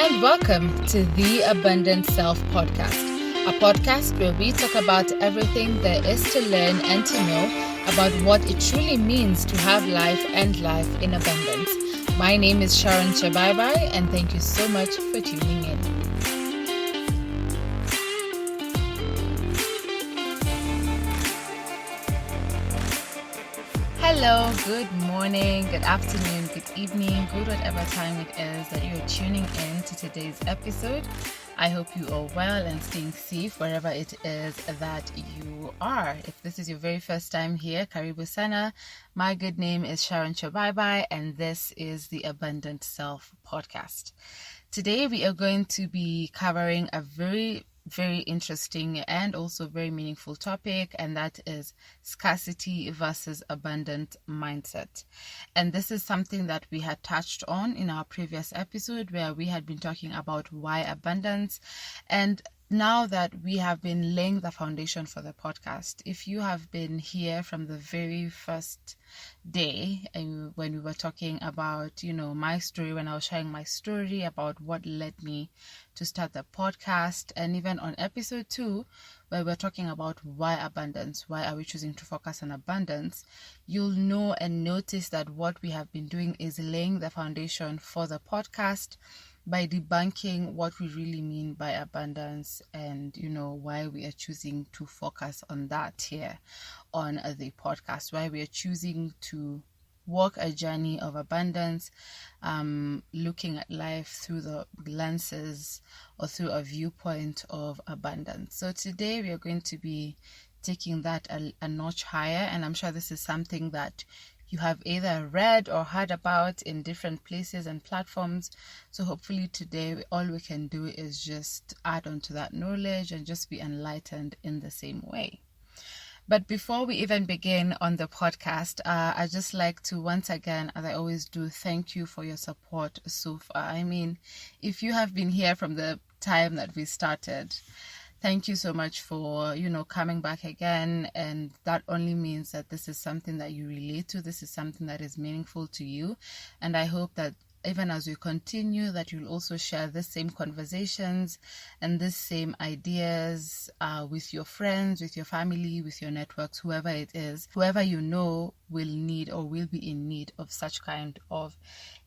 and welcome to the Abundant Self Podcast, a podcast where we talk about everything there is to learn and to know about what it truly means to have life and life in abundance. My name is Sharon Chabaibai, and thank you so much for tuning in. Hello, good morning, good afternoon, good evening, good whatever time it is that you are tuning in to today's episode. I hope you are well and staying safe wherever it is that you are. If this is your very first time here, Karibu Sana. My good name is Sharon Chabaibai, and this is the Abundant Self Podcast. Today we are going to be covering a very interesting and also very meaningful topic, and that is scarcity versus abundant mindset. And this is something that we had touched on in our previous episode, where we had been talking about why abundance. And now that we have been laying the foundation for the podcast, if you have been here from the very first day when we were talking about, my story, when I was sharing my story about what led me to start the podcast, and even on episode 2, where we're talking about why abundance, why are we choosing to focus on abundance, you'll know and notice that what we have been doing is laying the foundation for the podcast by debunking what we really mean by abundance and, why we are choosing to focus on that here on the podcast, why we are choosing to walk a journey of abundance, looking at life through the lenses or through a viewpoint of abundance. So today we are going to be taking that a notch higher, and I'm sure this is something that you have either read or heard about in different places and platforms. So hopefully today all we can do is just add on to that knowledge and just be enlightened in the same way. But before we even begin on the podcast, I'd just like to once again, as I always do, thank you for your support so far. I mean, if you have been here from the time that we started, thank you so much for, coming back again. And that only means that this is something that you relate to. This is something that is meaningful to you. And I hope that even as we continue, that you'll also share the same conversations and the same ideas with your friends, with your family, with your networks, whoever it is, whoever you know will need or will be in need of such kind of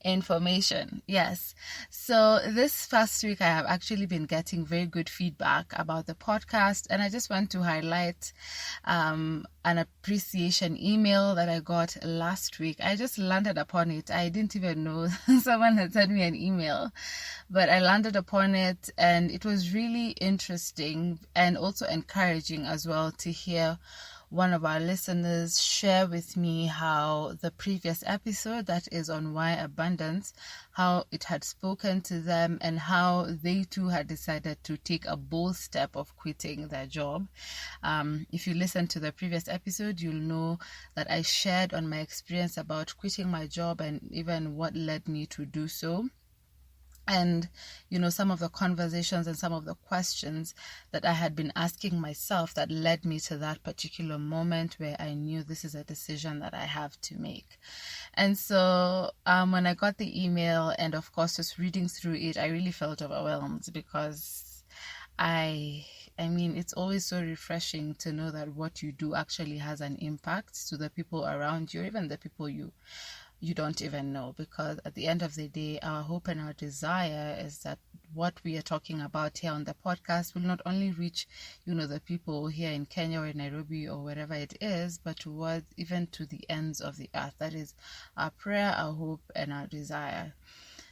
information. Yes. So this past week, I have actually been getting very good feedback about the podcast, and I just want to highlight an appreciation email that I got last week. I just landed upon it. I didn't even know someone had sent me an email, but I landed upon it, and it was really interesting and also encouraging as well to hear one of our listeners share with me how the previous episode, that is on why abundance, how it had spoken to them and how they too had decided to take a bold step of quitting their job. If you listen to the previous episode, you'll know that I shared on my experience about quitting my job and even what led me to do so. And, some of the conversations and some of the questions that I had been asking myself that led me to that particular moment where I knew this is a decision that I have to make. And so when I got the email and, of course, just reading through it, I really felt overwhelmed because it's always so refreshing to know that what you do actually has an impact to the people around you, even the people you don't even know, because at the end of the day, our hope and our desire is that what we are talking about here on the podcast will not only reach, the people here in Kenya or in Nairobi or wherever it is, but towards even to the ends of the earth. That is our prayer, our hope, and our desire.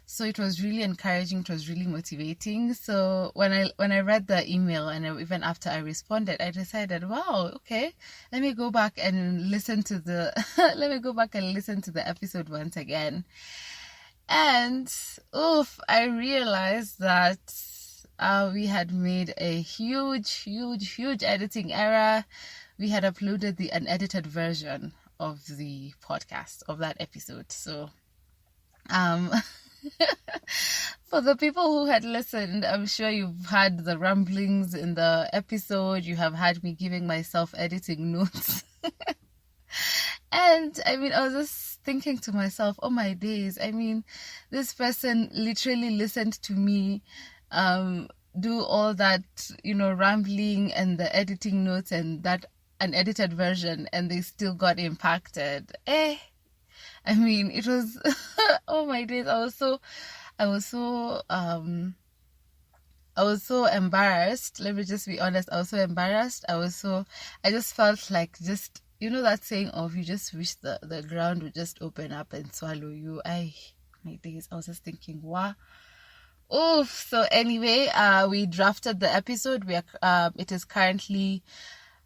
So it was really encouraging. It was really motivating. So when I read the email and even after I responded, I decided, wow, okay, let me go back and listen to the episode once again. And I realized that we had made a huge editing error. We had uploaded the unedited version of the podcast, of that episode. So for the people who had listened, I'm sure you've had the ramblings in the episode. You have had me giving myself editing notes. And I was just thinking to myself, oh my days, I mean, this person literally listened to me do all that, rambling and the editing notes and that unedited version, and they still got impacted. I mean, it was oh my days. I was so embarrassed. Let me just be honest. I was so embarrassed. I just felt like that saying of you just wish the ground would just open up and swallow you. My days. I was just thinking, wow. Oof. So anyway, we drafted the episode. It is currently,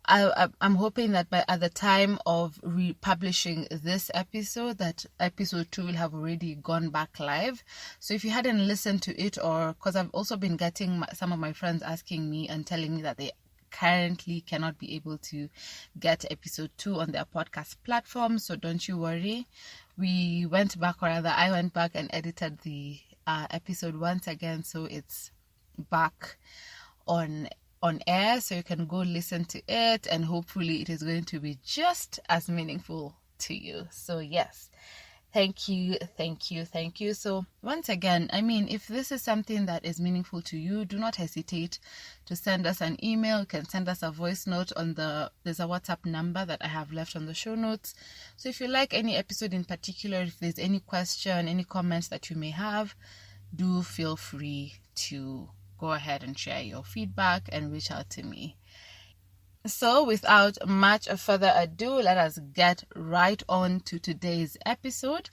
I'm hoping that at the time of republishing this episode, that episode 2 will have already gone back live. So if you hadn't listened to it, or because I've also been getting some of my friends asking me and telling me that they currently cannot be able to get episode 2 on their podcast platform, so don't you worry. I went back and edited the episode once again, so it's back on air, so you can go listen to it, and hopefully it is going to be just as meaningful to you. So yes, thank you. So once again, I mean, if this is something that is meaningful to you, do not hesitate to send us an email. You can send us a voice note there's a WhatsApp number that I have left on the show notes. So if you like any episode in particular, if there's any question, any comments that you may have, do feel free to go ahead and share your feedback and reach out to me. So without much further ado, let us get right on to today's episode.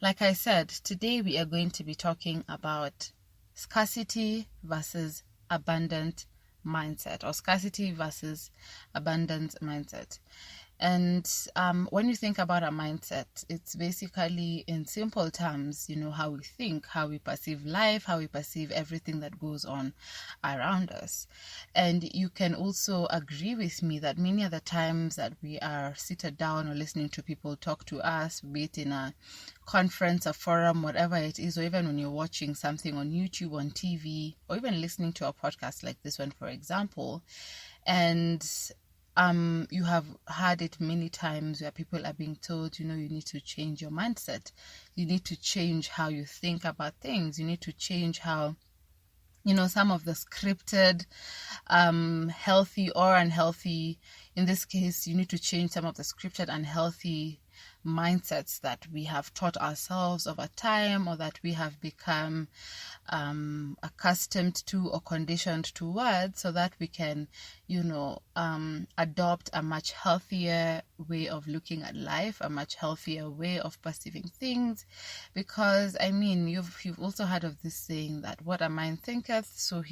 Like I said, today we are going to be talking about scarcity versus abundant mindset, or scarcity versus abundance mindset. And when you think about a mindset, it's basically, in simple terms, how we think, how we perceive life, how we perceive everything that goes on around us. And you can also agree with me that many of the times that we are seated down or listening to people talk to us, be it in a conference, a forum, whatever it is, or even when you're watching something on YouTube, on TV, or even listening to a podcast like this one, for example, and you have heard it many times where people are being told, you need to change your mindset. You need to change how you think about things. You need to change how, some of the scripted, healthy or unhealthy, in this case, you need to change some of the scripted unhealthy mindsets that we have taught ourselves over time, or that we have become accustomed to or conditioned towards, so that we can adopt a much healthier way of looking at life, a much healthier way of perceiving things. Because I mean, you've also heard of this saying that what a mind thinketh, so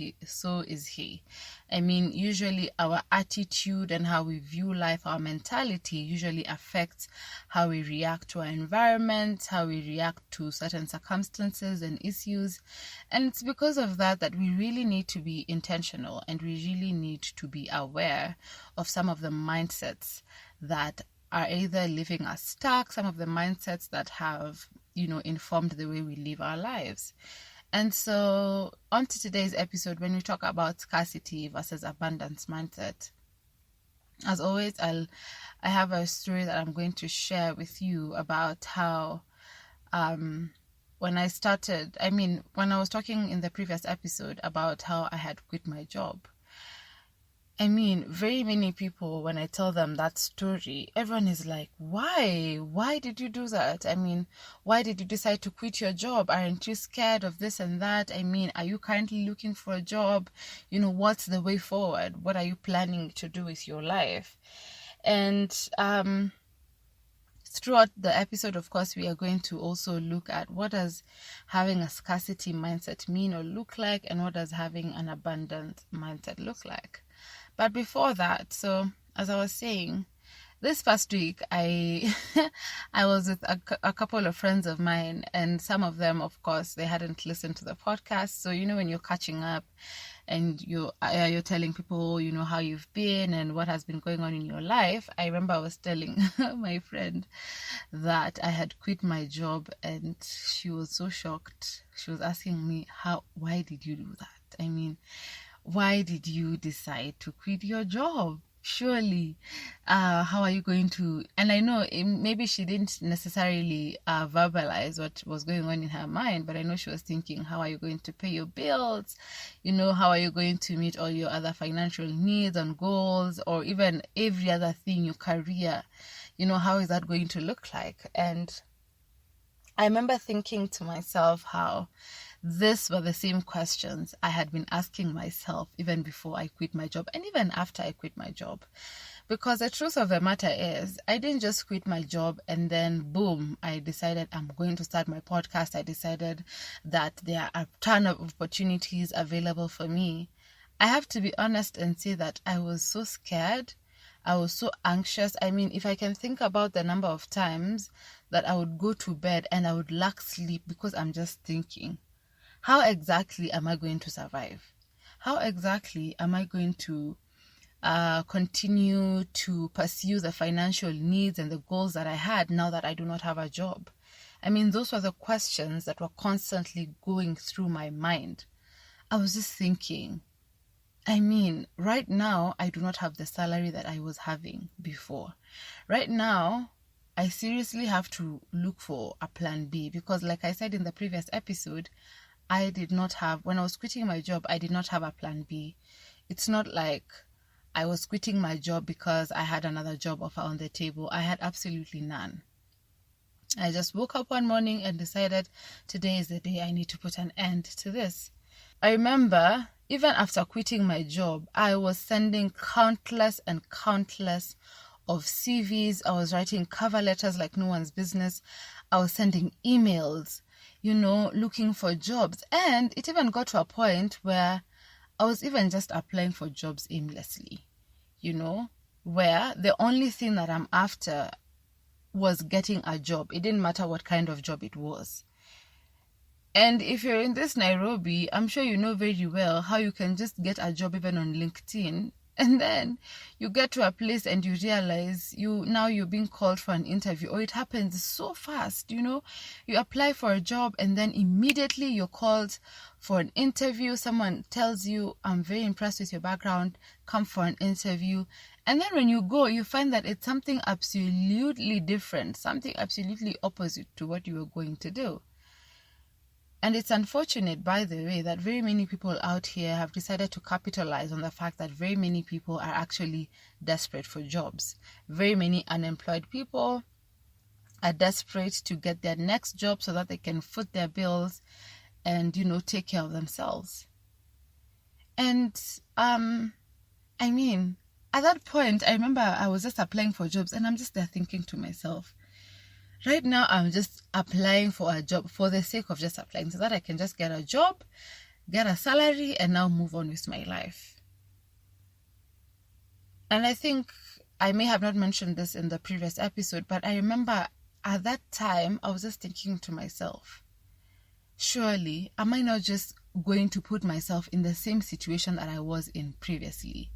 is he. I mean, usually our attitude and how we view life, our mentality usually affects how we react to our environment, how we react to certain circumstances and issues. And it's because of that we really need to be intentional, and we really need to be aware of some of the mindsets that are either leaving us stuck, some of the mindsets that have, informed the way we live our lives. And so on to today's episode, when we talk about scarcity versus abundance mindset, as always, I have a story that I'm going to share with you about how when I was talking in the previous episode about how I had quit my job. I mean, very many people, when I tell them that story, everyone is like, why? Why did you do that? I mean, why did you decide to quit your job? Aren't you scared of this and that? I mean, are you currently looking for a job? What's the way forward? What are you planning to do with your life? And throughout the episode, of course, we are going to also look at what does having a scarcity mindset mean or look like, and what does having an abundant mindset look like. But before that, so as I was saying, this past week, I was with a couple of friends of mine, and some of them, of course, they hadn't listened to the podcast. So, when you're catching up and you're telling people, how you've been and what has been going on in your life. I remember I was telling my friend that I had quit my job, and she was so shocked. She was asking me, why did you do that? I mean, why did you decide to quit your job? Surely, how are you going to? And I know maybe she didn't necessarily verbalize what was going on in her mind, but I know she was thinking, how are you going to pay your bills? How are you going to meet all your other financial needs and goals, or even every other thing, your career? How is that going to look like? And I remember thinking to myself how these were the same questions I had been asking myself even before I quit my job and even after I quit my job. Because the truth of the matter is, I didn't just quit my job and then boom, I decided I'm going to start my podcast. I decided that there are a ton of opportunities available for me. I have to be honest and say that I was so scared. I was so anxious. I mean, if I can think about the number of times that I would go to bed and I would lack sleep because I'm just thinking, how exactly am I going to survive? How exactly am I going to continue to pursue the financial needs and the goals that I had now that I do not have a job? I mean, those were the questions that were constantly going through my mind. I was just thinking, I mean, right now, I do not have the salary that I was having before. Right now, I seriously have to look for a plan B because, like I said in the previous episode, when I was quitting my job, I did not have a plan B. It's not like I was quitting my job because I had another job offer on the table. I had absolutely none. I just woke up one morning and decided today is the day I need to put an end to this. I remember even after quitting my job, I was sending countless and countless of CVs. I was writing cover letters like no one's business. I was sending emails, looking for jobs. And it even got to a point where I was even just applying for jobs aimlessly, where the only thing that I'm after was getting a job. It didn't matter what kind of job it was. And if you're in this Nairobi, I'm sure you know very well how you can just get a job even on LinkedIn. And then you get to a place and you realize you're being called for an interview, or it happens so fast, You apply for a job and then immediately you're called for an interview. Someone tells you, I'm very impressed with your background, come for an interview. And then when you go, you find that it's something absolutely different, something absolutely opposite to what you were going to do. And it's unfortunate, by the way, that very many people out here have decided to capitalize on the fact that very many people are actually desperate for jobs. Very many unemployed people are desperate to get their next job so that they can foot their bills and, take care of themselves. And, I mean, at that point, I remember I was just applying for jobs and I'm just there thinking to myself, right now, I'm just applying for a job for the sake of just applying so that I can just get a job, get a salary, and now move on with my life. And I think I may have not mentioned this in the previous episode, but I remember at that time, I was just thinking to myself, surely, am I not just going to put myself in the same situation that I was in previously?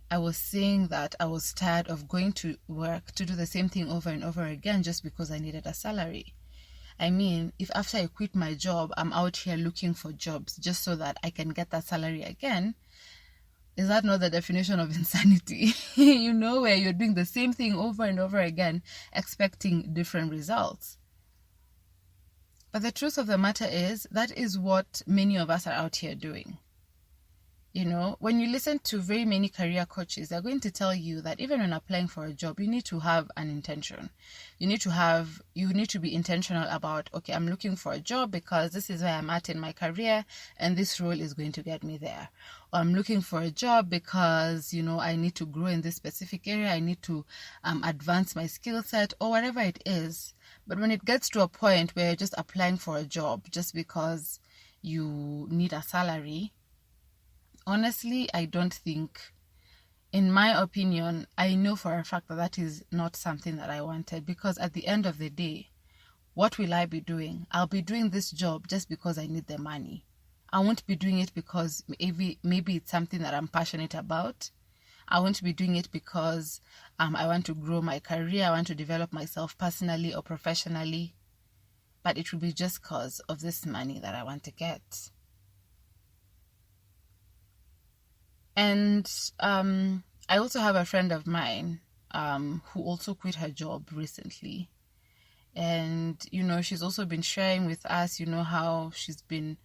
I was saying that I was tired of going to work to do the same thing over and over again just because I needed a salary. I mean, if after I quit my job, I'm out here looking for jobs just so that I can get that salary again, is that not the definition of insanity? Where you're doing the same thing over and over again, expecting different results. But the truth of the matter is, that is what many of us are out here doing. When you listen to very many career coaches, they're going to tell you that even when applying for a job, you need to have an intention. You need to be intentional about, okay, I'm looking for a job because this is where I'm at in my career and this role is going to get me there. Or I'm looking for a job because, I need to grow in this specific area. I need to advance my skill set or whatever it is. But when it gets to a point where you're just applying for a job just because you need a salary, honestly, I don't think, in my opinion, I know for a fact that is not something that I wanted, because at the end of the day, what will I be doing? I'll be doing this job just because I need the money. I won't be doing it because maybe it's something that I'm passionate about. I won't be doing it because I want to grow my career, I want to develop myself personally or professionally, but it will be just because of this money that I want to get. And I also have a friend of mine who also quit her job recently. And, she's also been sharing with us, how she's been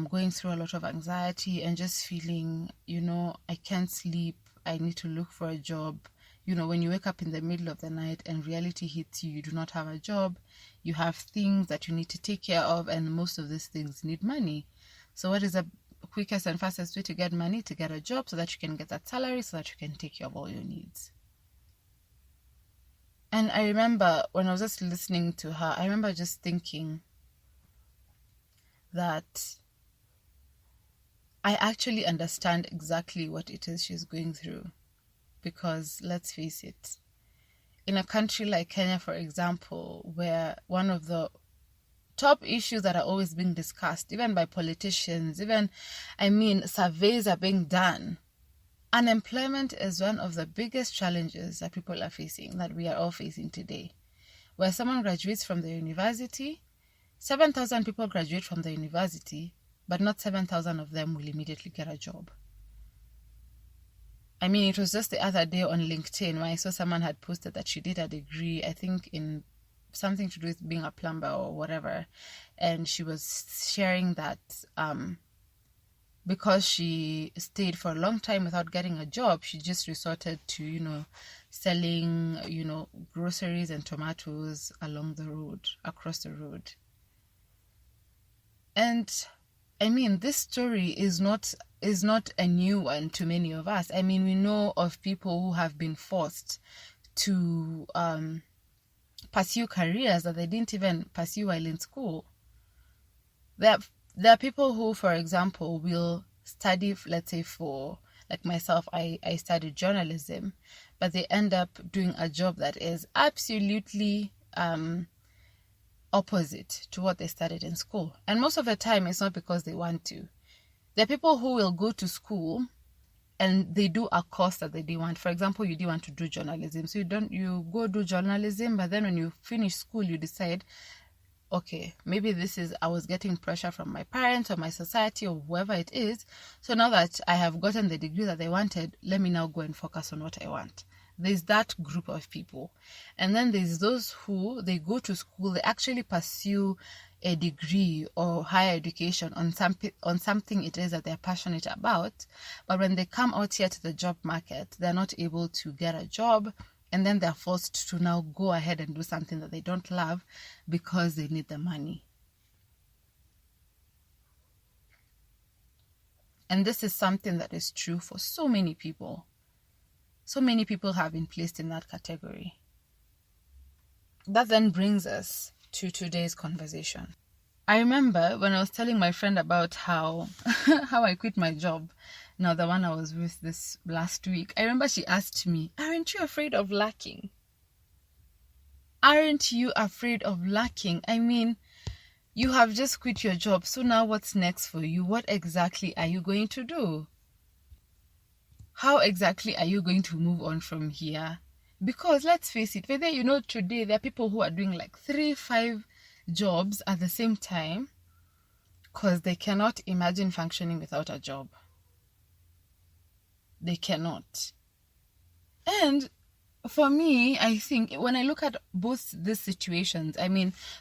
going through a lot of anxiety and just feeling, I can't sleep. I need to look for a job. When you wake up in the middle of the night and reality hits you, you do not have a job. You have things that you need to take care of, and most of these things need money. So what is the quickest and fastest way to get money? To get a job so that you can get that salary so that you can take care of all your needs. And I remember when I was just listening to her, I remember just thinking that I actually understand exactly what it is she's going through. Because let's face it, in a country like Kenya, for example, where one of the top issues that are always being discussed, even by politicians, surveys are being done. Unemployment is one of the biggest challenges that people are facing, that we are all facing today. Where someone graduates from the university, 7,000 people graduate from the university, but not 7,000 of them will immediately get a job. It was just the other day on LinkedIn where I saw someone had posted that she did a degree, I think in something to do with being a plumber or whatever. And she was sharing that because she stayed for a long time without getting a job, she just resorted to, selling, groceries and tomatoes along the road, across the road. And this story is not a new one to many of us. We know of people who have been forced to pursue careers that they didn't even pursue while in school. There are people who, for example, will study, let's say for, like myself, I studied journalism, but they end up doing a job that is absolutely opposite to what they studied in school. And most of the time, it's not because they want to. There are people who will go to school and they do a course that they didn't want. For example, you didn't want to do journalism, so you go do journalism, but then when you finish school, you decide, okay, maybe I was getting pressure from my parents or my society or whoever it is. So now that I have gotten the degree that I wanted, let me now go and focus on what I want. There's that group of people. And then there's those who, they go to school, they actually pursue a degree or higher education on something it is that they're passionate about. But when they come out here to the job market, they're not able to get a job. And then they're forced to now go ahead and do something that they don't love because they need the money. And this is something that is true for so many people. So many people have been placed in that category. That then brings us to today's conversation. I remember when I was telling my friend about how I quit my job, now the one I was with this last week, I remember she asked me, aren't you afraid of lacking? Aren't you afraid of lacking? You have just quit your job, so now what's next for you? What exactly are you going to do? How exactly are you going to move on from here? Because let's face it, whether today there are people who are doing like 3-5 jobs at the same time because they cannot imagine functioning without a job. They cannot. And for me, I think when I look at both these situations,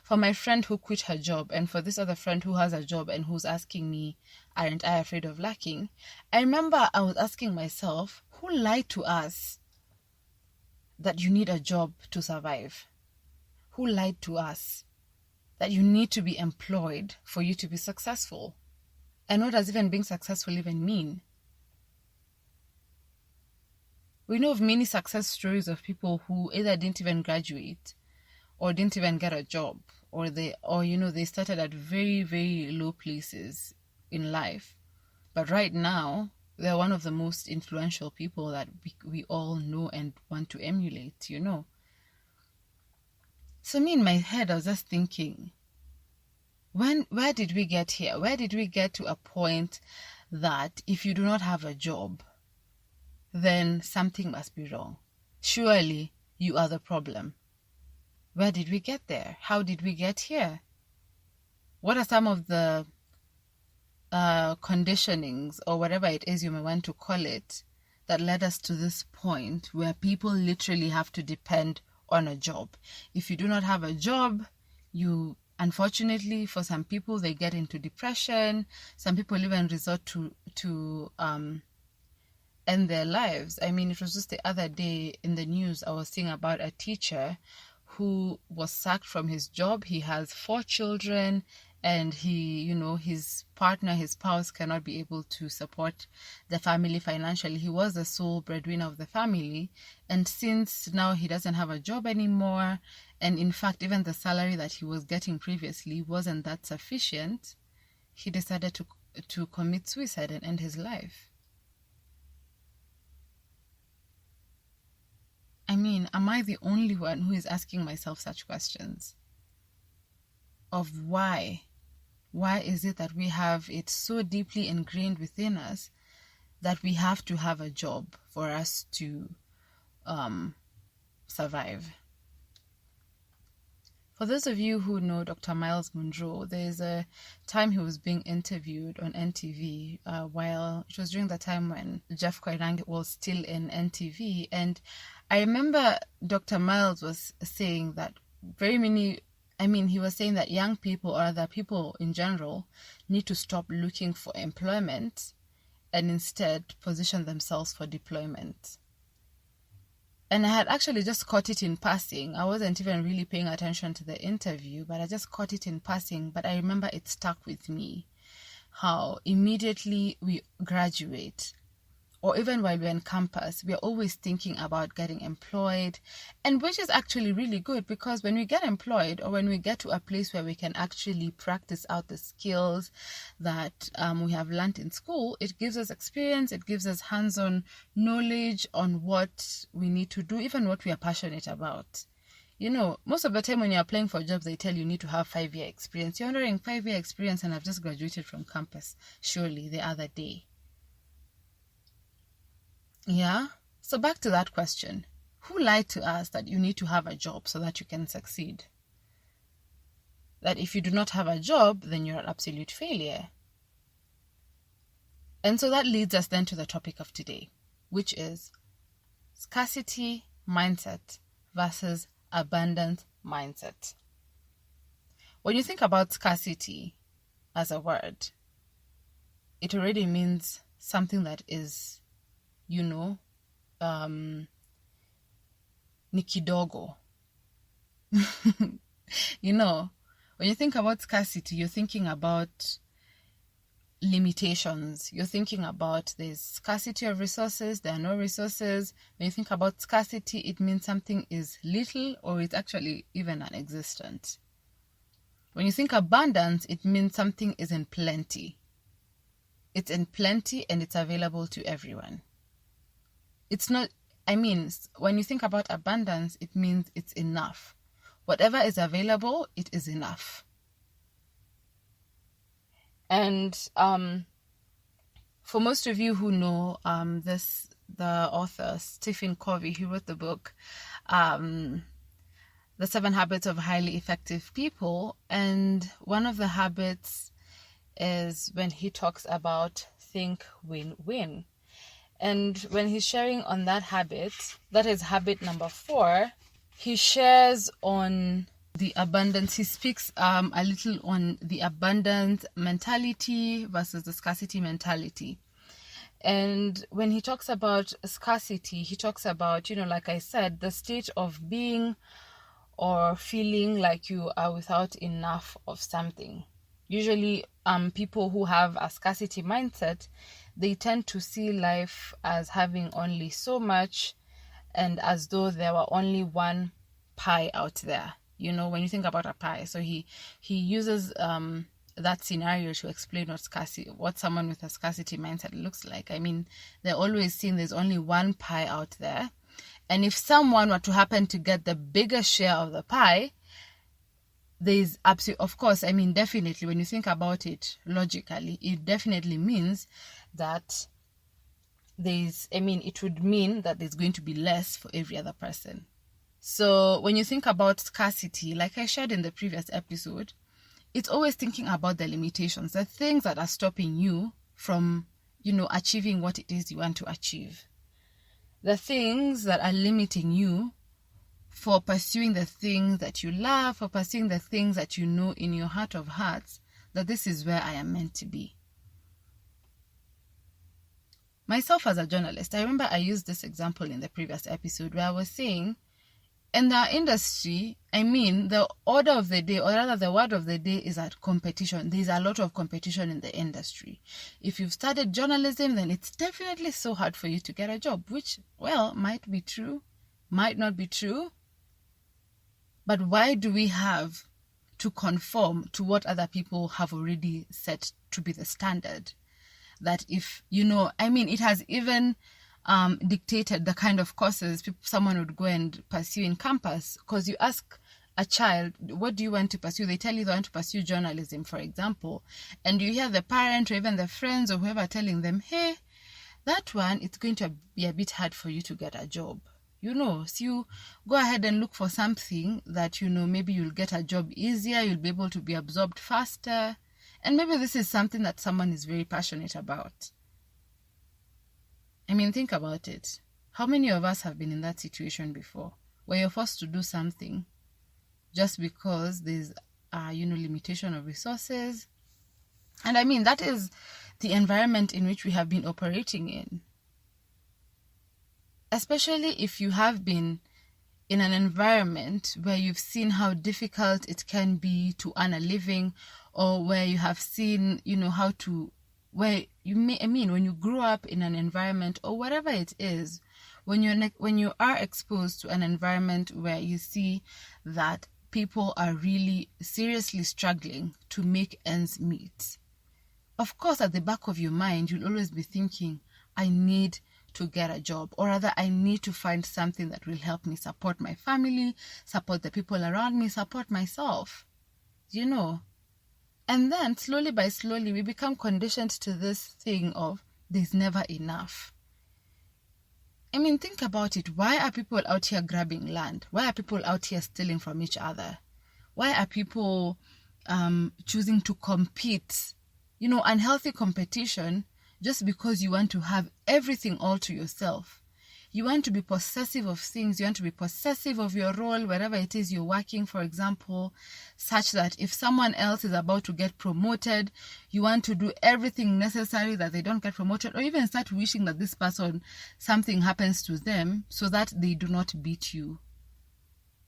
for my friend who quit her job and for this other friend who has a job and who's asking me, aren't I afraid of lacking? I remember I was asking myself, who lied to us that you need a job to survive? Who lied to us that you need to be employed for you to be successful? And what does even being successful even mean? We know of many success stories of people who either didn't even graduate or didn't even get a job, or they started at very, very low places in life. But right now, they're one of the most influential people that we all know and want to emulate, So me in my head, I was just thinking, where did we get here? Where did we get to a point that if you do not have a job, then something must be wrong? Surely you are the problem. Where did we get there? How did we get here? What are some of the conditionings or whatever it is you may want to call it that led us to this point where people literally have to depend on a job. If you do not have a job, you, unfortunately, for some people, they get into depression. Some people even resort to end their lives. I mean, it was just the other day in the news, I was seeing about a teacher who was sacked from his job. He has 4 children, and he, his partner, his spouse cannot be able to support the family financially. He was the sole breadwinner of the family, and since now he doesn't have a job anymore, and in fact even the salary that he was getting previously wasn't that sufficient, he decided to commit suicide and end his life. I mean, am I the only one who is asking myself such questions? Of why? Why is it that we have it so deeply ingrained within us that we have to have a job for us to survive? For those of you who know Dr. Miles Monroe, there's a time he was being interviewed on NTV while it was during the time when Jeff Koinange was still in NTV. And I remember Dr. Miles was saying that he was saying that young people, or other people in general, need to stop looking for employment and instead position themselves for deployment. And I had actually just caught it in passing. I wasn't even really paying attention to the interview, but I just caught it in passing. But I remember it stuck with me, how immediately we graduate, or even while we're in campus, we're always thinking about getting employed, and which is actually really good, because when we get employed, or when we get to a place where we can actually practice out the skills that we have learned in school, it gives us experience, it gives us hands-on knowledge on what we need to do, even what we are passionate about. Most of the time when you're applying for jobs, they tell you need to have 5-year experience. You're wondering, 5-year experience, and I've just graduated from campus, surely, the other day. Yeah? So back to that question. Who lied to us that you need to have a job so that you can succeed? That if you do not have a job, then you're an absolute failure. And so that leads us then to the topic of today, which is scarcity mindset versus abundance mindset. When you think about scarcity as a word, it already means something that is ni kidogo. When you think about scarcity, you're thinking about limitations. You're thinking about there's scarcity of resources, there are no resources. When you think about scarcity, it means something is little, or it's actually even non-existent. When you think abundance, it means something is in plenty. It's in plenty and it's available to everyone. When you think about abundance, it means it's enough. Whatever is available, it is enough. And for most of you who know the author, Stephen Covey, he wrote the book, The 7 Habits of Highly Effective People. And one of the habits is when he talks about think win-win. And when he's sharing on that habit, that is habit number 4, he shares on the abundance. He speaks a little on the abundance mentality versus the scarcity mentality. And when he talks about scarcity, he talks about, like I said, the state of being or feeling like you are without enough of something. Usually, people who have a scarcity mindset, they tend to see life as having only so much, and as though there were only one pie out there. When you think about a pie, so he uses that scenario to explain what someone with a scarcity mindset looks like. I mean, they're always seeing there's only one pie out there, and if someone were to happen to get the bigger share of the pie, there's definitely, when you think about it logically, it definitely means that it would mean that there's going to be less for every other person. So when you think about scarcity, like I shared in the previous episode, it's always thinking about the limitations, the things that are stopping you from, achieving what it is you want to achieve. the things that are limiting you for pursuing the things that you love, for pursuing the things that you know in your heart of hearts that this is where I am meant to be. Myself as a journalist, I remember I used this example in the previous episode where I was saying, in our industry, the order of the day, or rather the word of the day, is at competition. There's a lot of competition in the industry. If you've studied journalism, then it's definitely so hard for you to get a job, which, well, might be true, might not be true. But why do we have to conform to what other people have already set to be the standard? That if, it has even dictated the kind of courses someone would go and pursue in campus. Because you ask a child, what do you want to pursue? They tell you they want to pursue journalism, for example. And you hear the parent or even the friends or whoever telling them, hey, that one, it's going to be a bit hard for you to get a job. So you go ahead and look for something that, maybe you'll get a job easier, you'll be able to be absorbed faster. And maybe this is something that someone is very passionate about. Think about it. How many of us have been in that situation before, where you're forced to do something just because there's limitation of resources? And that is the environment in which we have been operating in. Especially if you have been in an environment where you've seen how difficult it can be to earn a living, or where you have seen, when you grow up in an environment, or whatever it is, when you are exposed to an environment where you see that people are really seriously struggling to make ends meet. Of course, at the back of your mind, you'll always be thinking, I need to get a job, or rather I need to find something that will help me support my family, support the people around me, support myself, and then slowly by slowly we become conditioned to this thing of there's never enough. Think about it. Why are people out here grabbing land? Why are people out here stealing from each other? Why are people choosing to compete, unhealthy competition, just because you want to have everything all to yourself? You want to be possessive of things. You want to be possessive of your role, wherever it is you're working, for example, such that if someone else is about to get promoted, you want to do everything necessary that they don't get promoted, or even start wishing that this person, something happens to them so that they do not beat you.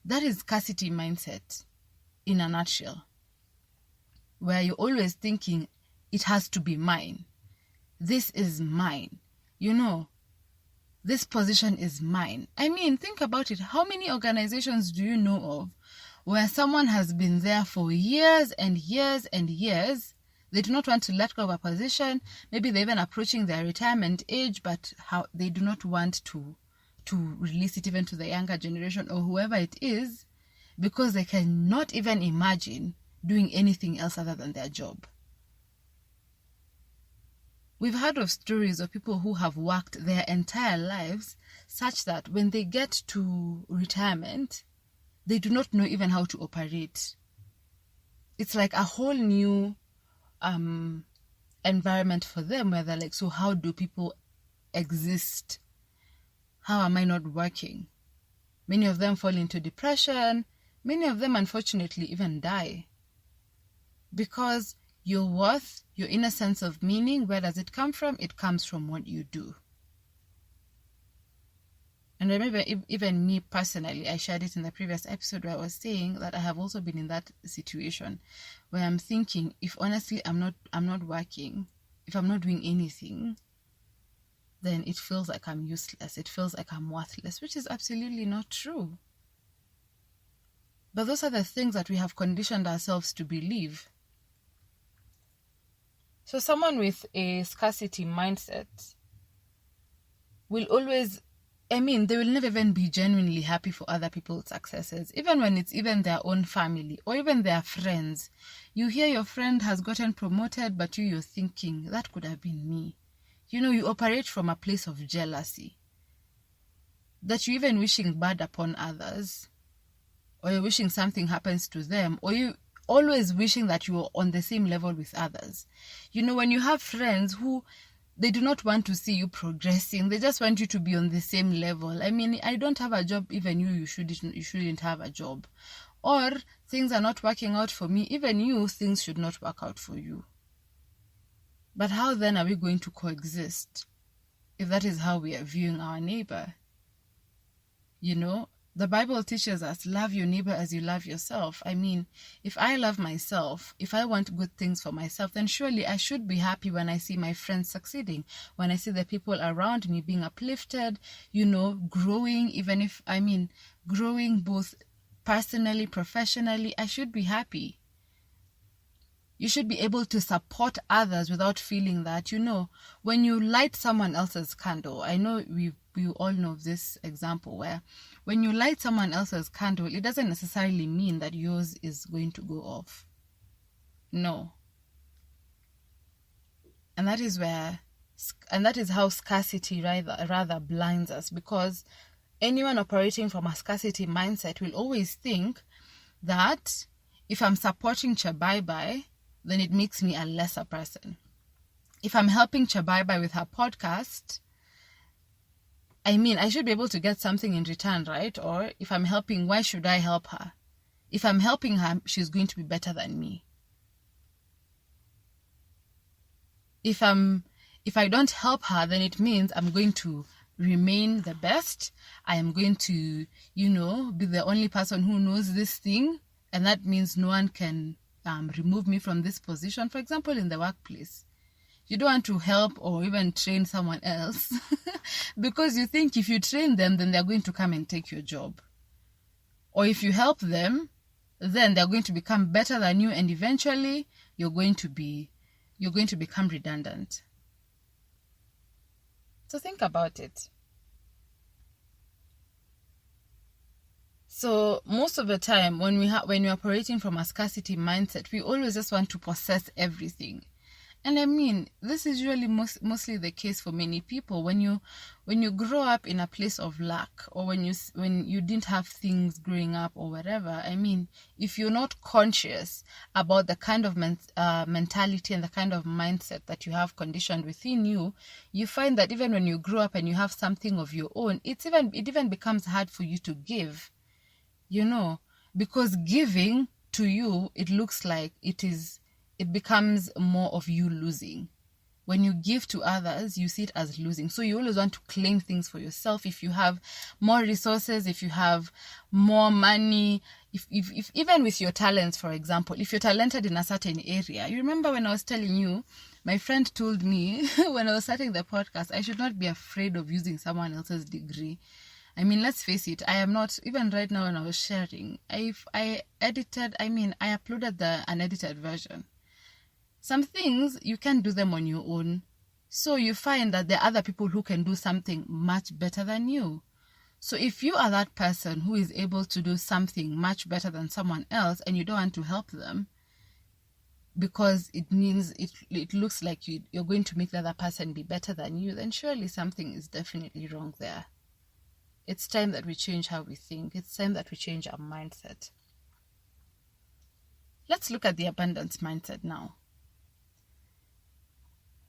That is scarcity mindset in a nutshell, where you're always thinking, it has to be mine. This is mine. This position is mine. Think about it. How many organizations do you know of where someone has been there for years and years and years? They do not want to let go of a position. Maybe they're even approaching their retirement age, but they do not want to release it even to the younger generation or whoever it is, because they cannot even imagine doing anything else other than their job. We've heard of stories of people who have worked their entire lives such that when they get to retirement, they do not know even how to operate. It's like a whole new environment for them, where they're like, so how do people exist? How am I not working? Many of them fall into depression. Many of them, unfortunately, even die. Because your worth, your inner sense of meaning, where does it come from? It comes from what you do. And remember, even me personally, I shared it in the previous episode where I was saying that I have also been in that situation where I'm thinking, if honestly I'm not working, if I'm not doing anything, then it feels like I'm useless. It feels like I'm worthless, which is absolutely not true. But those are the things that we have conditioned ourselves to believe. So someone with a scarcity mindset will always, they will never even be genuinely happy for other people's successes, even when it's even their own family or even their friends. You hear your friend has gotten promoted, but you're thinking, that could have been me. You operate from a place of jealousy, that you're even wishing bad upon others, or you're wishing something happens to them, or you always wishing that you're on the same level with others. When you have friends who they do not want to see you progressing. They just want you to be on the same level. I mean, I don't have a job, even you shouldn't have a job. Or things are not working out for me, even you, things should not work out for you. But how then are we going to coexist if that is how we are viewing our neighbor? You know, the Bible teaches us, love your neighbor as you love yourself. I mean, if I love myself, if I want good things for myself, then surely I should be happy when I see my friends succeeding, when I see the people around me being uplifted, you know, growing, even if, I mean, growing both personally, professionally, I should be happy. You should be able to support others without feeling that, you know, when you light someone else's candle, I know we all know this example where when you light someone else's candle, it doesn't necessarily mean that yours is going to go off. No. And that is how scarcity rather blinds us, because anyone operating from a scarcity mindset will always think that if I'm supporting Chabai, then it makes me a lesser person. If I'm helping Chabai with her podcast, I mean, I should be able to get something in return, right? Or if I'm helping, why should I help her? If I'm helping her, she's going to be better than me. If I don't help her, then it means I'm going to remain the best. I am going to, you know, be the only person who knows this thing. And that means no one can remove me from this position. For example, in the workplace. You don't want to help or even train someone else because you think if you train them, then they're going to come and take your job. Or if you help them, then they're going to become better than you, and eventually you're going to become redundant. So think about it. So most of the time when we're operating from a scarcity mindset, we always just want to possess everything. And I mean, this is usually mostly the case for many people. When you grow up in a place of lack, or when you didn't have things growing up or whatever, I mean, if you're not conscious about the kind of mentality and the kind of mindset that you have conditioned within you, you find that even when you grow up and you have something of your own, it even becomes hard for you to give, you know, because giving to you, it looks like it becomes more of you losing. When you give to others, you see it as losing. So you always want to claim things for yourself. If you have more resources, if you have more money, if even with your talents, for example, if you're talented in a certain area. You remember when I was telling you, my friend told me when I was starting the podcast, I should not be afraid of using someone else's degree. I mean, let's face it, I am not, even right now when I was sharing, I uploaded the unedited version. Some things, you can't do them on your own. So you find that there are other people who can do something much better than you. So if you are that person who is able to do something much better than someone else and you don't want to help them because it means it looks like you're going to make the other person be better than you, then surely something is definitely wrong there. It's time that we change how we think. It's time that we change our mindset. Let's look at the abundance mindset now.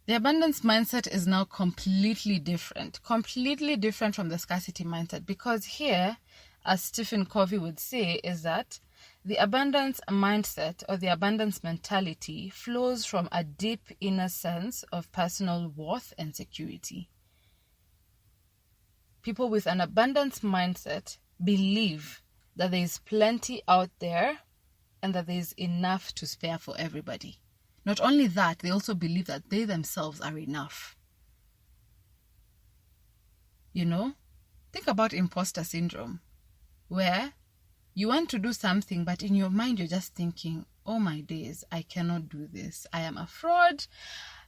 The abundance mindset is now completely different from the scarcity mindset, because here, as Stephen Covey would say, is that the abundance mindset or the abundance mentality flows from a deep inner sense of personal worth and security. People with an abundance mindset believe that there is plenty out there and that there is enough to spare for everybody. Not only that, they also believe that they themselves are enough. You know, think about imposter syndrome, where you want to do something, but in your mind you're just thinking, oh my days, I cannot do this. I am a fraud.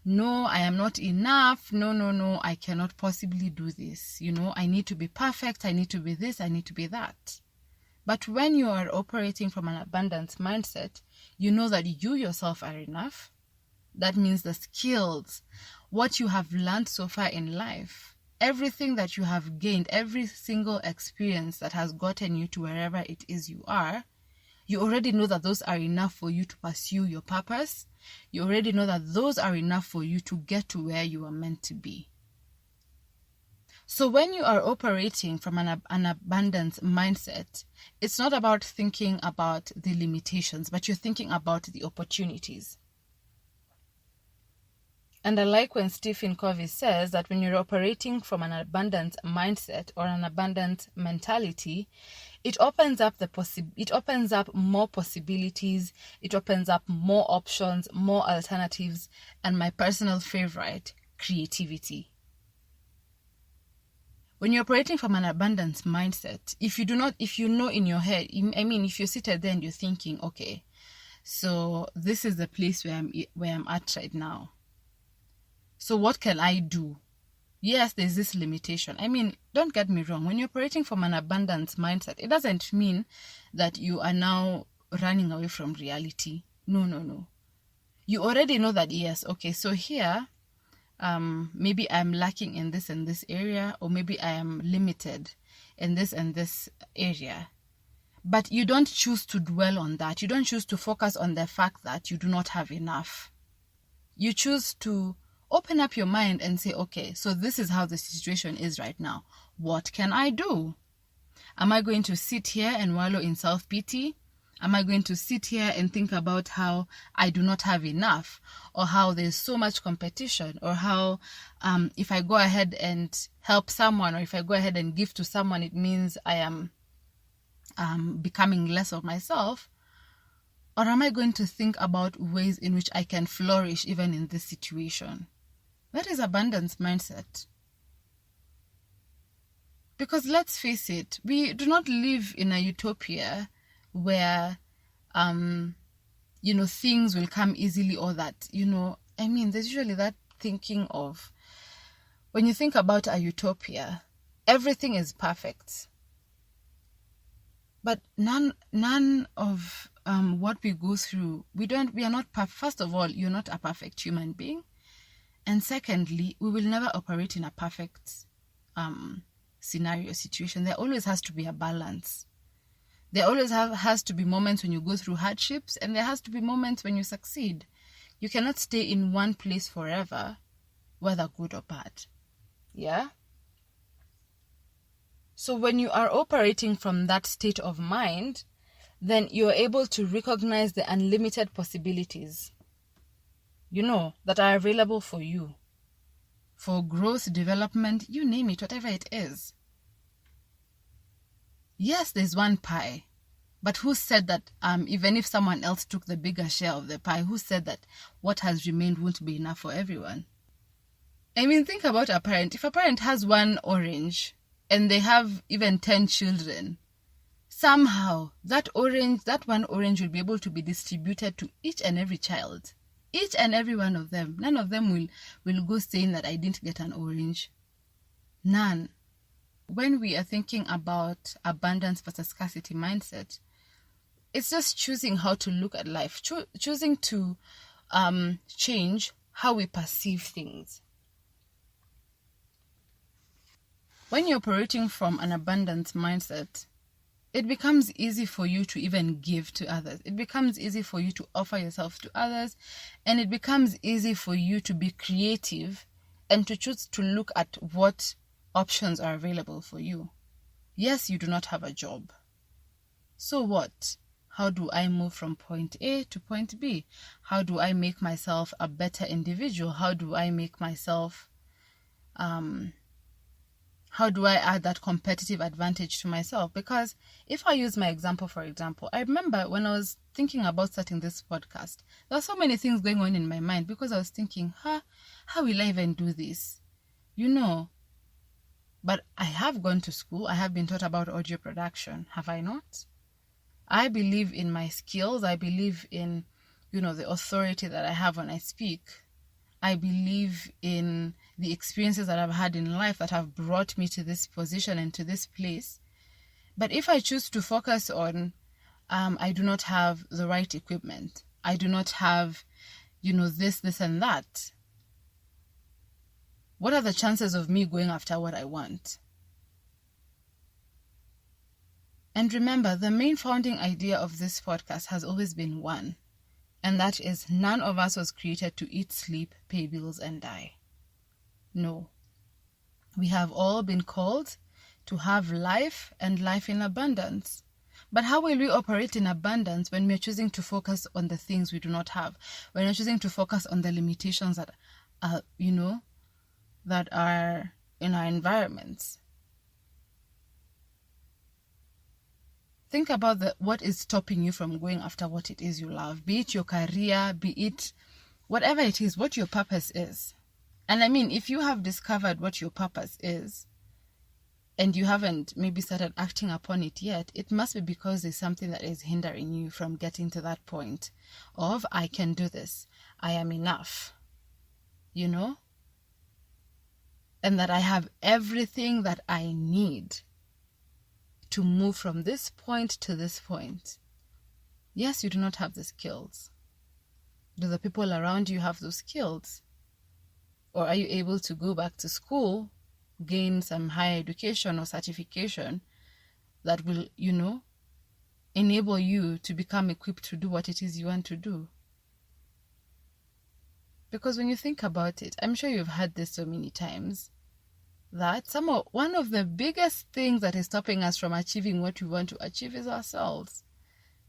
No, I am not enough. No, I cannot possibly do this. You know, I need to be perfect. I need to be this. I need to be that. But when you are operating from an abundance mindset, you know that you yourself are enough. That means the skills, what you have learned so far in life, everything that you have gained, every single experience that has gotten you to wherever it is you You already know that those are enough for you to pursue your purpose. You already know that those are enough for you to get to where you are meant to be. So when you are operating from an abundance mindset, it's not about thinking about the limitations, but you're thinking about the opportunities. And I like when Stephen Covey says that when you're operating from an abundant mindset or an abundant mentality, it opens up more possibilities, it opens up more options, more alternatives, and my personal favorite, creativity. When you're operating from an abundance mindset, if you know in your head, if you're seated there and you're thinking, okay, so this is the place where I'm at right now. So what can I do? Yes, there's this limitation. Don't get me wrong. When you're operating from an abundance mindset, it doesn't mean that you are now running away from reality. No. You already know that, yes, okay, so here, maybe I'm lacking in this and this area, or maybe I am limited in this and this area. But you don't choose to dwell on that. You don't choose to focus on the fact that you do not have enough. You choose to open up your mind and say, okay, so this is how the situation is right now. What can I do? Am I going to sit here and wallow in self-pity? Am I going to sit here and think about how I do not have enough, or how there's so much competition, or how if I go ahead and help someone, or if I go ahead and give to someone, it means I am becoming less of myself? Or am I going to think about ways in which I can flourish even in this situation? That is abundance mindset. Because let's face it, we do not live in a utopia where, things will come easily, or that, there's usually that thinking of, when you think about a utopia, everything is perfect. But none of what we go through, we are not perfect. First of all, you're not a perfect human being. And secondly, we will never operate in a perfect scenario situation. There always has to be a balance. There always has to be moments when you go through hardships, and there has to be moments when you succeed. You cannot stay in one place forever, whether good or bad. Yeah? So when you are operating from that state of mind, then you're able to recognize the unlimited possibilities, that are available for you. For growth, development, you name it, whatever it is. Yes, there's one pie. But who said that even if someone else took the bigger share of the pie, who said that what has remained won't be enough for everyone? Think about a parent. If a parent has one orange and they have even 10 children, somehow that one orange will be able to be distributed to each and every child. Each and every one of them. None of them will go saying that I didn't get an orange. None. When we are thinking about abundance versus scarcity mindset, it's just choosing how to look at life, choosing to change how we perceive things. When you're operating from an abundance mindset, it becomes easy for you to even give to others. It becomes easy for you to offer yourself to others, and it becomes easy for you to be creative and to choose to look at what options are available for you. Yes, you do not have a job. So what? How do I move from point A to point B? How do I make myself a better individual? How do I make myself how do I add that competitive advantage to myself? Because if I use my example, for example, I remember when I was thinking about starting this podcast, there were so many things going on in my mind, because I was thinking, how will I even do this? But I have gone to school. I have been taught about audio production. Have I not? I believe in my skills. I believe in, the authority that I have when I speak. I believe in the experiences that I've had in life that have brought me to this position and to this place. But if I choose to focus on, I do not have the right equipment, I do not have, this and that, what are the chances of me going after what I want? And remember, the main founding idea of this podcast has always been one, and that is none of us was created to eat, sleep, pay bills, and die. No. We have all been called to have life and life in abundance. But how will we operate in abundance when we're choosing to focus on the things we do not have? When we're choosing to focus on the limitations that are, that are in our environments? Think about what is stopping you from going after what it is you love. Be it your career, be it whatever it is, what your purpose is. And I mean, if you have discovered what your purpose is, and you haven't maybe started acting upon it yet, it must be because there's something that is hindering you from getting to that point of, I can do this, I am enough, and that I have everything that I need to move from this point to this point. Yes, you do not have the skills. Do the people around you have those skills? Or are you able to go back to school, gain some higher education or certification that will, enable you to become equipped to do what it is you want to do? Because when you think about it, I'm sure you've heard this so many times, that one of the biggest things that is stopping us from achieving what we want to achieve is ourselves.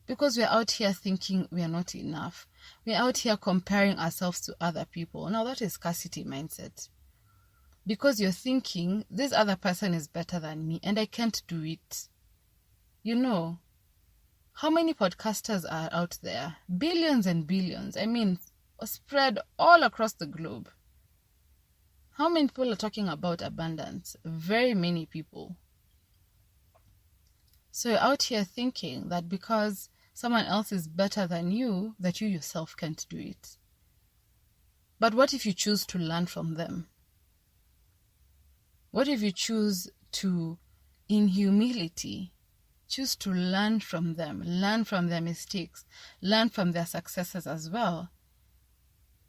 Because we're out here thinking we are not enough. We're out here comparing ourselves to other people. Now that is scarcity mindset. Because you're thinking, this other person is better than me and I can't do it. How many podcasters are out there? Billions and billions. I mean, spread all across the globe. How many people are talking about abundance? Very many people. So you're out here thinking that because someone else is better than you, that you yourself can't do it. But what if you choose to learn from them? What if you choose to, in humility, choose to learn from them, learn from their mistakes, learn from their successes as well,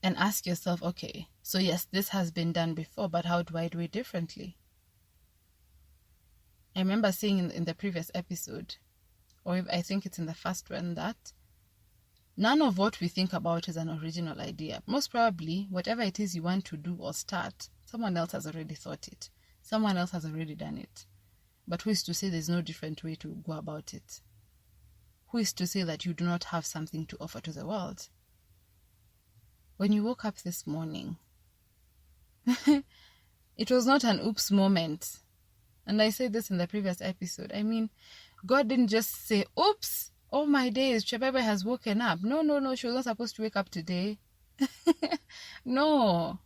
and ask yourself, okay, so yes, this has been done before, but how do I do it differently? I remember saying in the previous episode, or I think it's in the first one, that none of what we think about is an original idea. Most probably, whatever it is you want to do or start, someone else has already thought it. Someone else has already done it. But who is to say there's no different way to go about it? Who is to say that you do not have something to offer to the world? When you woke up this morning, it was not an oops moment. And I said this in the previous episode. I mean, God didn't just say, oops, oh my days, Chebebe has woken up. No, she was not supposed to wake up today. No.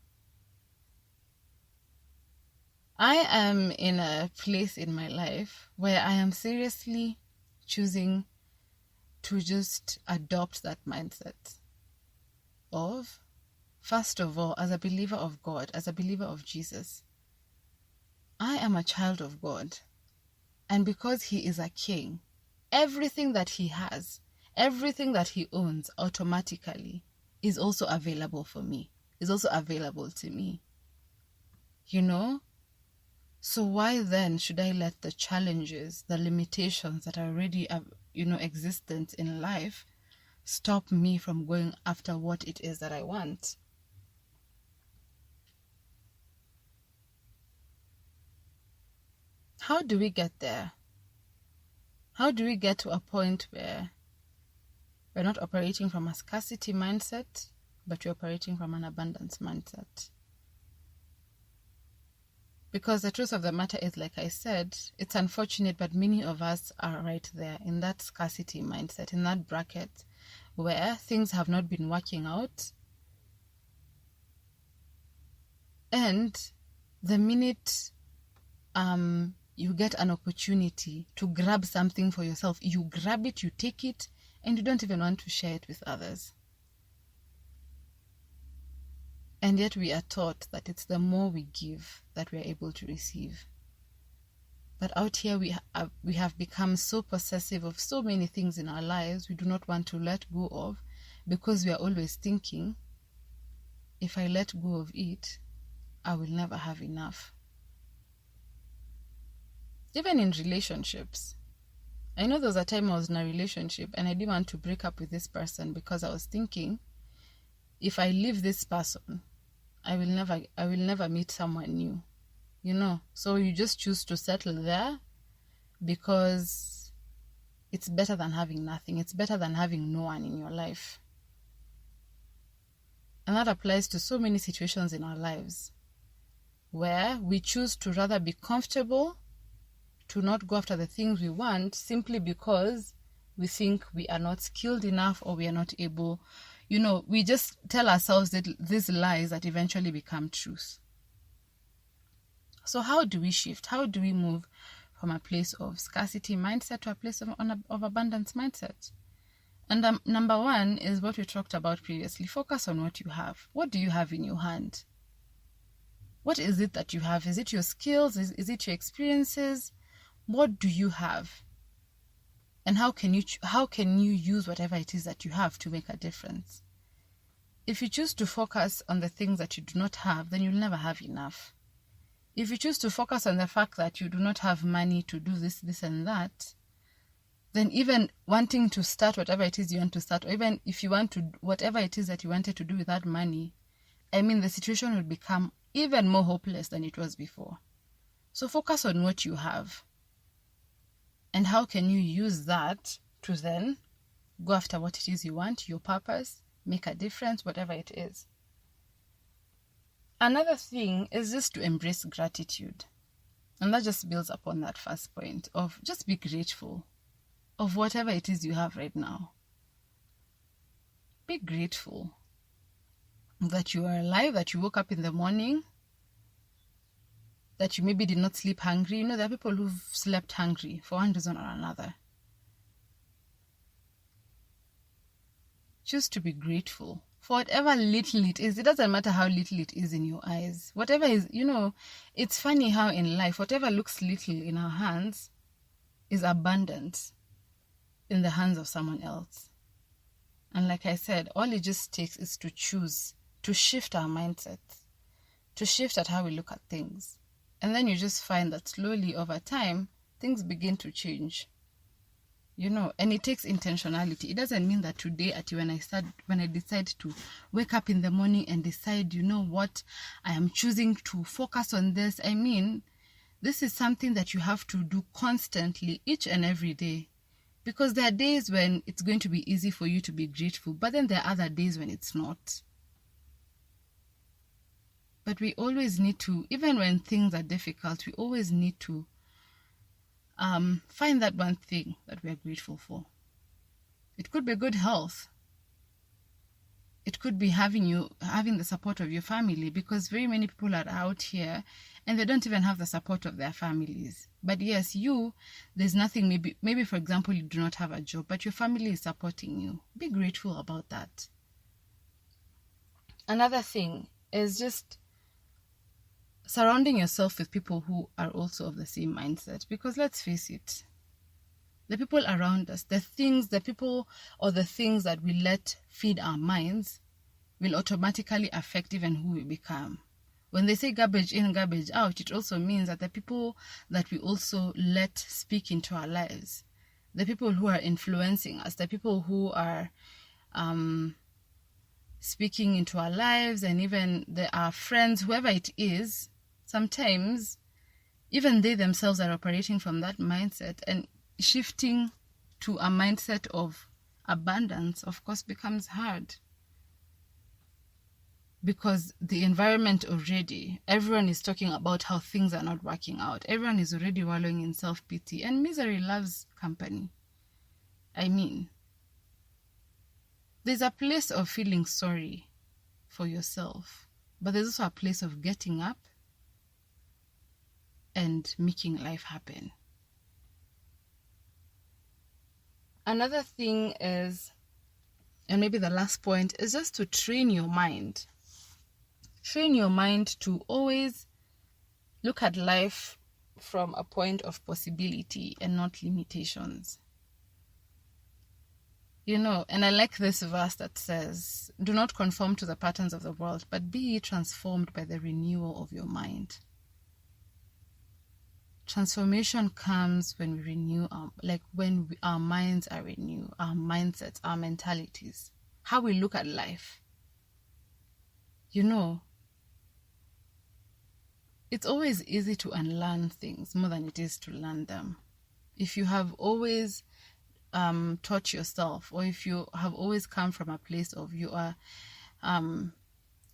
I am in a place in my life where I am seriously choosing to just adopt that mindset of, first of all, as a believer of God, as a believer of Jesus, I am a child of God. And because he is a king, everything that he has, everything that he owns automatically is also available for me, is also available to me. So why then should I let the challenges, the limitations that are already, existent in life stop me from going after what it is that I want? How do we get there? How do we get to a point where we're not operating from a scarcity mindset, but we're operating from an abundance mindset? Because the truth of the matter is, like I said, it's unfortunate, but many of us are right there in that scarcity mindset, in that bracket where things have not been working out. And the minute you get an opportunity to grab something for yourself, you grab it, you take it, and you don't even want to share it with others. And yet we are taught that it's the more we give that we are able to receive. But out here we have become so possessive of so many things in our lives we do not want to let go of, because we are always thinking, if I let go of it, I will never have enough. Even in relationships, I know there was a time I was in a relationship and I didn't want to break up with this person because I was thinking, if I leave this person, I will never meet someone new. So you just choose to settle there because it's better than having nothing. It's better than having no one in your life. And that applies to so many situations in our lives where we choose to rather be comfortable, to not go after the things we want simply because we think we are not skilled enough or we are not able. We just tell ourselves that these lies that eventually become truth. So how do we shift? How do we move from a place of scarcity mindset to a place of abundance mindset? And number one is what we talked about previously. Focus on what you have. What do you have in your hand? What is it that you have? Is it your skills? Is it your experiences? What do you have? And how can you use whatever it is that you have to make a difference? If you choose to focus on the things that you do not have, then you'll never have enough. If you choose to focus on the fact that you do not have money to do this, and that, then even wanting to start whatever it is you want to start, or even if you want to, whatever it is that you wanted to do with that money, the situation will become even more hopeless than it was before. So focus on what you have. And how can you use that to then go after what it is you want, your purpose, make a difference, whatever it is. Another thing is just to embrace gratitude. And that just builds upon that first point of just be grateful of whatever it is you have right now. Be grateful that you are alive, that you woke up in the morning, that you maybe did not sleep hungry. There are people who've slept hungry for one reason or another. Choose to be grateful for whatever little it is. It doesn't matter how little it is in your eyes. Whatever is, it's funny how in life, whatever looks little in our hands is abundant in the hands of someone else. And like I said, all it just takes is to choose to shift our mindset, to shift at how we look at things. And then you just find that slowly over time, things begin to change. And it takes intentionality. It doesn't mean that today when I decide to wake up in the morning and decide, what, I am choosing to focus on this. This is something that you have to do constantly, each and every day. Because there are days when it's going to be easy for you to be grateful, but then there are other days when it's not. But we always need to, even when things are difficult, we always need to find that one thing that we are grateful for. It could be good health. It could be having the support of your family, because very many people are out here and they don't even have the support of their families. But yes, there's nothing, maybe for example, you do not have a job, but your family is supporting you. Be grateful about that. Another thing is just surrounding yourself with people who are also of the same mindset. Because let's face it, the people around us, the things that we let feed our minds will automatically affect even who we become. When they say garbage in, garbage out, it also means that the people that we also let speak into our lives, the people who are influencing us, the people who are speaking into our lives, and even our friends, whoever it is, sometimes even they themselves are operating from that mindset, and shifting to a mindset of abundance, of course, becomes hard. Because the environment already, everyone is talking about how things are not working out. Everyone is already wallowing in self-pity, and misery loves company. There's a place of feeling sorry for yourself, but there's also a place of getting up and making life happen. Another thing is, and maybe the last point, is just to train your mind. Train your mind to always look at life from a point of possibility and not limitations. And I like this verse that says, do not conform to the patterns of the world, but be transformed by the renewal of your mind. Transformation comes when we renew our minds are renewed, our mindsets, our mentalities, how we look at life. It's always easy to unlearn things more than it is to learn them. If you have always taught yourself, or if you have always come from a place of you are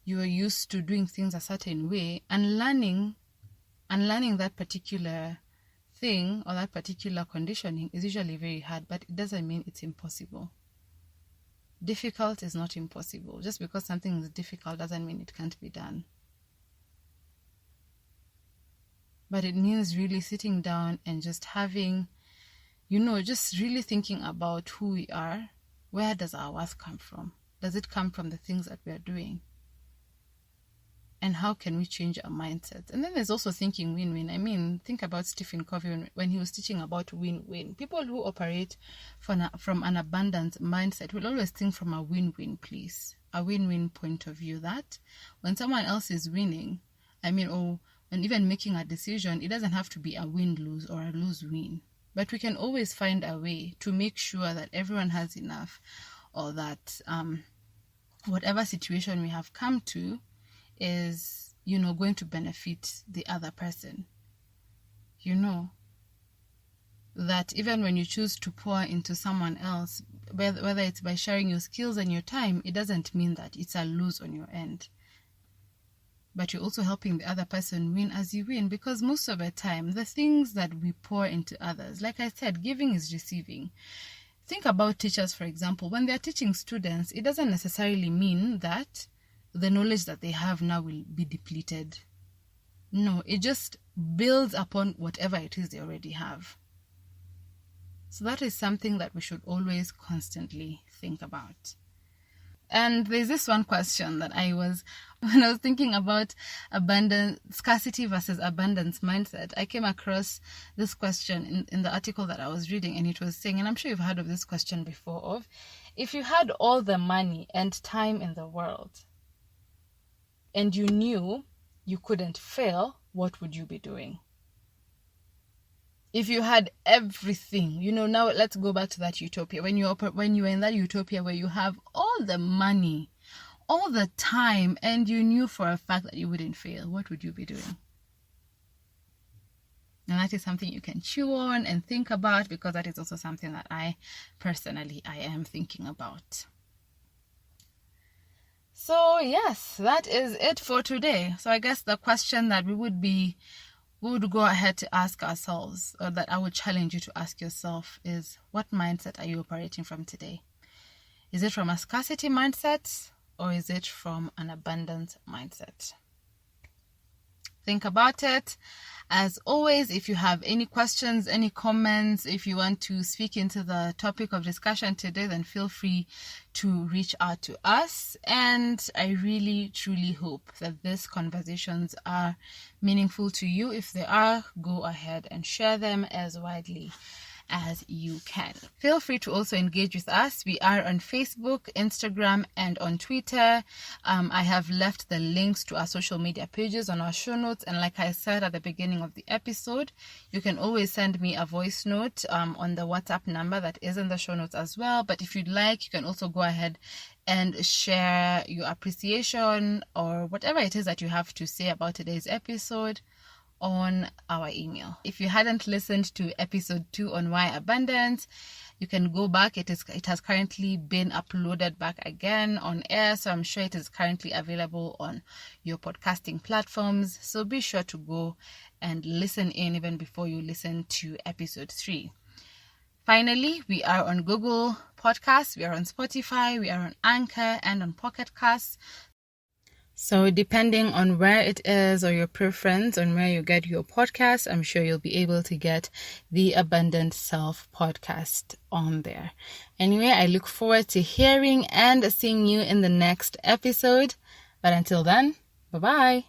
used to doing things a certain way, and learning that particular thing or that particular conditioning is usually very hard, but it doesn't mean it's impossible. Difficult is not impossible. Just because something is difficult doesn't mean it can't be done. But it means really sitting down and just having, just really thinking about who we are. Where does our worth come from? Does it come from the things that we are doing? And how can we change our mindsets? And then there's also thinking win-win. Think about Stephen Covey when he was teaching about win-win. People who operate from an abundance mindset will always think from a win-win place, a win-win point of view, that when someone else is winning, or when even making a decision, it doesn't have to be a win-lose or a lose-win. But we can always find a way to make sure that everyone has enough, or that whatever situation we have come to is, going to benefit the other person. That even when you choose to pour into someone else, whether it's by sharing your skills and your time, it doesn't mean that it's a lose on your end. But you're also helping the other person win as you win, because most of the time, the things that we pour into others, like I said, giving is receiving. Think about teachers, for example. When they're teaching students, it doesn't necessarily mean that the knowledge that they have now will be depleted. No, it just builds upon whatever it is they already have. So that is something that we should always constantly think about. And there's this one question that when I was thinking about scarcity versus abundance mindset, I came across this question in the article that I was reading, and it was saying, and I'm sure you've heard of this question before, of if you had all the money and time in the world, and you knew you couldn't fail, what would you be doing? If you had everything, now let's go back to that utopia. When you're in that utopia where you have all the money, all the time, and you knew for a fact that you wouldn't fail, what would you be doing? And that is something you can chew on and think about, because that is also something that I am thinking about. So yes, that is it for today. So I guess the question that we would go ahead to ask ourselves, or that I would challenge you to ask yourself, is what mindset are you operating from today? Is it from a scarcity mindset, or is it from an abundance mindset? Think about it. As always, if you have any questions, any comments, if you want to speak into the topic of discussion today, then feel free to reach out to us. And I really, truly hope that these conversations are meaningful to you. If they are, go ahead and share them as widely as you can. Feel free to also engage with us. We are on Facebook, Instagram, and on Twitter. I have left the links to our social media pages on our show notes, and like I said at the beginning of the episode, you can always send me a voice note on the WhatsApp number that is in the show notes as well. But if you'd like, you can also go ahead and share your appreciation or whatever it is that you have to say about today's episode on our email. If you hadn't listened to episode 2 on why abundance, you can go back. It has currently been uploaded back again on air, so I'm sure it is currently available on your podcasting platforms. So be sure to go and listen in even before you listen to episode 3. Finally, we are on Google Podcasts, we are on Spotify, we are on Anchor, and on Pocket Casts. So depending on where it is, or your preference on where you get your podcast, I'm sure you'll be able to get the Abundant Self podcast on there. Anyway, I look forward to hearing and seeing you in the next episode. But until then, bye-bye.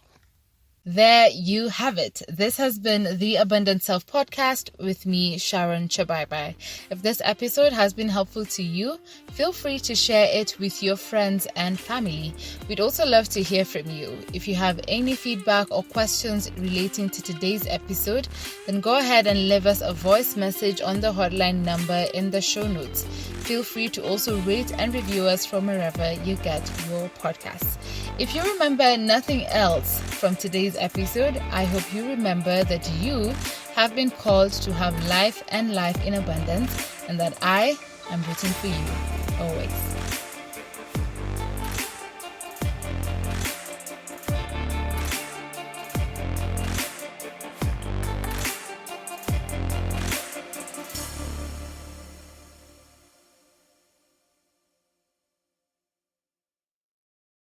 There you have it. This has been the Abundant Self Podcast with me, Sharon Chabaibai. If this episode has been helpful to you, feel free to share it with your friends and family. We'd also love to hear from you. If you have any feedback or questions relating to today's episode, then go ahead and leave us a voice message on the hotline number in the show notes. Feel free to also rate and review us from wherever you get your podcasts. If you remember nothing else from today's episode, I hope you remember that you have been called to have life and life in abundance, and that I am rooting for you always.